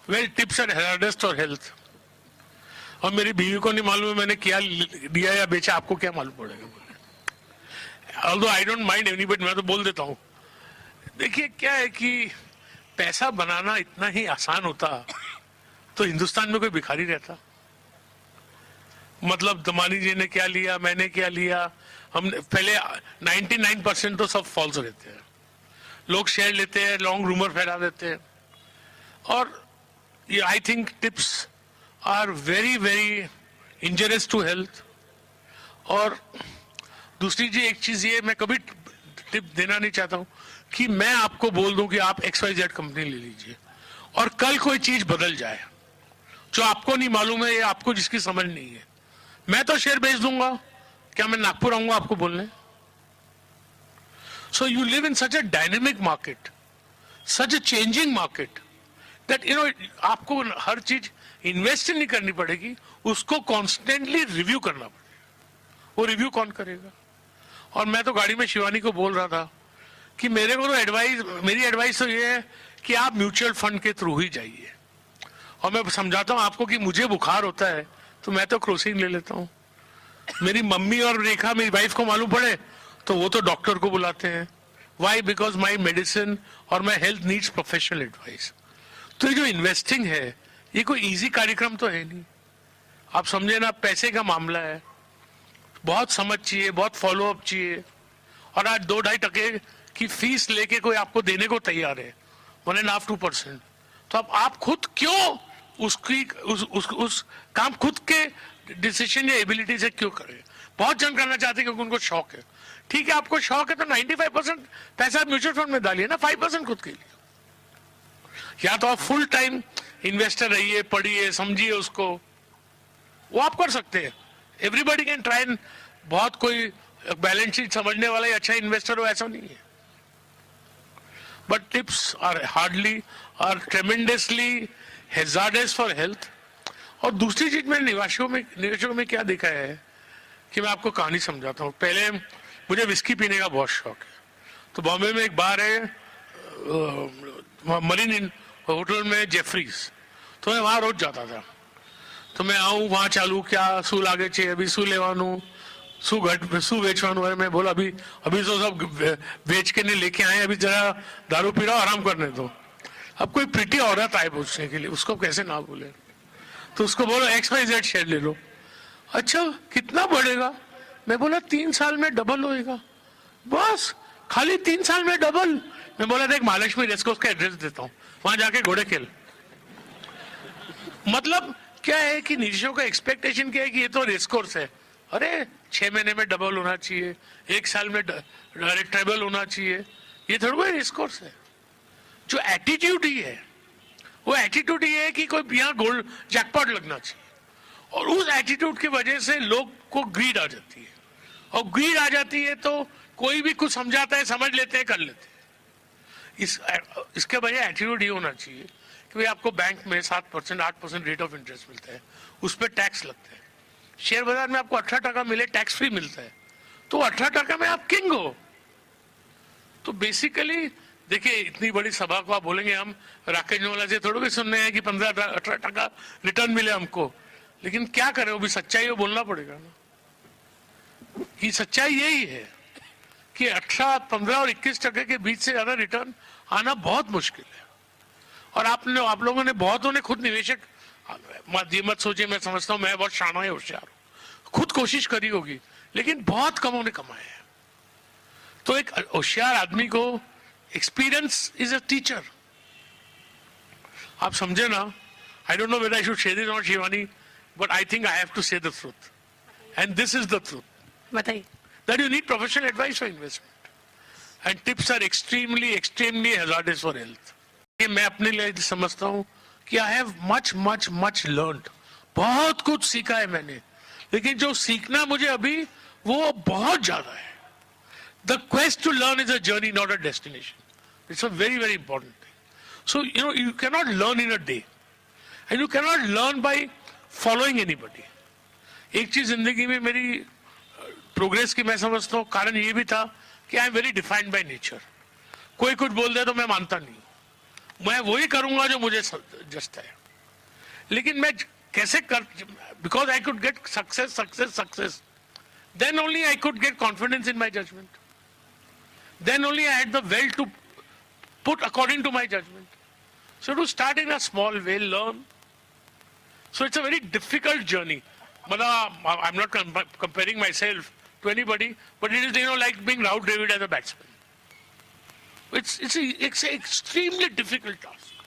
Well tips and hazards for health. और मेरी बीवी को नहीं मालूम है मैंने क्या दिया या बेचा, आपको क्या मालूम पड़ेगा? Although I don't mind anybody, मैं तो बोल देता हूँ। देखिए क्या है कि पैसा बनाना इतना ही आसान होता तो हिंदुस्तान में कोई भिखारी रहता? मतलब दमानी जी ने क्या लिया, मैंने क्या लिया, हमने पहले 99% तो सब फॉल्स रहते हैं। लोग शेयर लेते हैं, लॉन्ग रूमर फैला देते हैं। और ये I think tips are very very injurious to health. और दूसरी जी एक चीज ये, मैं कभी टिप देना नहीं चाहता हूं कि मैं आपको बोल दूं कि आप XYZ कंपनी ले लीजिए और कल कोई चीज बदल जाए जो आपको नहीं मालूम है या आपको जिसकी समझ नहीं है, मैं तो शेयर बेच दूंगा। क्या मैं नागपुर आऊंगा आपको बोलने? So you live in such a dynamic market, such a changing market that आपको हर चीज इन्वेस्ट नहीं करनी पड़ेगी, उसको कॉन्स्टेंटली रिव्यू करना पड़ेगा। वो रिव्यू कौन करेगा? और मैं तो गाड़ी में शिवानी को बोल रहा था कि मेरे को तो मेरी एडवाइस तो ये है कि आप म्यूचुअल फंड के थ्रू ही जाइए। और मैं समझाता हूं आपको कि मुझे बुखार होता है तो मैं तो क्रोसिन ले लेता हूं। मेरी मम्मी और रेखा मेरी वाइफ को मालूम पड़े तो वो तो डॉक्टर को बुलाते हैं। वाई? बिकॉज माई मेडिसिन और my health needs professional advice. तो ये जो इन्वेस्टिंग है ये कोई इजी कार्यक्रम तो है नहीं। आप समझे ना, पैसे का मामला है, बहुत समझ चाहिए, बहुत फॉलोअप चाहिए। और आज 2-2.5% की फीस लेके कोई आपको देने को तैयार है, 1.5-2%। तो अब आप खुद क्यों उस काम खुद के डिसीजन या एबिलिटी से क्यों करें? बहुत जन करना चाहते हैं क्योंकि उनको शौक है। ठीक है, आपको शौक है तो 95% पैसा म्यूचुअल फंड में डालिए ना, 5% खुद के लिए। या तो आप फुल टाइम इन्वेस्टर रहिए, पढ़िए, समझिए उसको, वो आप कर सकते हैं। एवरीबडी कैन ट्राई एंड बहुत कोई बैलेंस शीट समझने वाला ही अच्छा इन्वेस्टर हो ऐसा नहीं है। But tips are tremendously hazardous for health. और दूसरी चीज मैंने निवेशकों में क्या देखा है कि मैं आपको कहानी समझाता हूँ। पहले मुझे विस्की पीने का बहुत शौक है, तो बॉम्बे में एक बार है मरीन होटल में जेफरीज, तो मैं वहां रोज जाता था। तो मैं आऊँ वहां चालू क्या શું લાગે છે, अभी શું લેવાનું, શું વેચવાનું? अरे मैं बोला अभी तो सब बेच के नहीं लेके आए, अभी जरा दारू पी रहा हूं, आराम करने दो। अब कोई प्रिटी औरत आए पूछने के लिए, उसको कैसे ना बोले? तो उसको बोलो XYZ शेयर ले लो। अच्छा कितना बढ़ेगा? मैं बोला 3 साल में डबल होएगा। बस खाली 3 साल में डबल? मैं बोला देख महालक्ष्मी रेसकोर्स का एड्रेस देता हूँ, वहां जाके घोड़े खेल। मतलब क्या है कि निवेशकों का एक्सपेक्टेशन क्या है कि ये तो रेसकोर्स है, अरे 6 महीने में डबल होना चाहिए, 1 साल में डायरेक्ट ट्रेबल होना चाहिए, ये थोड़ा कोई रेसकोर्स है। जो एटीट्यूड ही है वो एटीट्यूड ये है कि कोई यहाँ गोल्ड जैकपॉट लगना चाहिए। और उस एटीट्यूड की वजह से लोग को ग्रीड आ जाती है, और ग्रीड आ जाती है तो कोई भी कुछ समझाता है, समझ लेते हैं, कर लेते हैं। इसके वजह एटीट्यूड ये होना चाहिए कि भाई आपको बैंक में 7% 8% रेट ऑफ इंटरेस्ट मिलता है, उस पर टैक्स लगता है। शेयर बाजार में आपको 18% मिले, टैक्स फ्री मिलता है, तो 18% में आप किंग हो। तो बेसिकली देखिए इतनी बड़ी सभा को आप बोलेंगे हम राकेश जोला से थोड़ा भी सुनने हैं कि 15-18% रिटर्न मिले हमको, लेकिन क्या करें, वो भी सच्चाई बोलना पड़ेगा ना कि सच्चाई यही है कि 18, 15 और 21% के बीच से ज्यादा रिटर्न आना बहुत मुश्किल है। और आप लोगों ने बहुतों ने खुद निवेशक, ये मत सोचिए मैं समझता हूं मैं बहुत शाना है होशियार हूं, खुद कोशिश करी होगी, लेकिन बहुत कम उन्हें कमाए हैं। तो एक होशियार आदमी को एक्सपीरियंस इज अ टीचर। आप समझे ना? I don't know whether I should share this not Shivani, but I think I have to say the truth, and this is the truth. बताइए। That you need professional advice for investment, and tips are extremely hazardous for health. ये मैं अपने लिए समझता हूं कि I have much learned, बहुत कुछ सीखा है मैंने, लेकिन जो सीखना मुझे अभी वो बहुत ज्यादा है। The quest to learn is a journey, not a destination. It's a very, very important thing. So, you cannot learn in a day. And you cannot learn by following anybody. एक चीज जिंदगी में मेरी प्रोग्रेस की मैं समझता हूँ कारण ये भी था कि I am very defined by nature. कोई कुछ बोल दे तो मैं मानता नहीं, मैं वही करूंगा जो मुझे जस्ट है, लेकिन मैं कैसे कर, because I could get success success success, then only I could get confidence in my judgment. Then only I had the will to put according to my judgment. So to start in a small way, learn. So it's a very difficult journey. I'm not comparing myself to anybody, but it is, like being Rahul Dravid as a batsman. It's an extremely difficult task.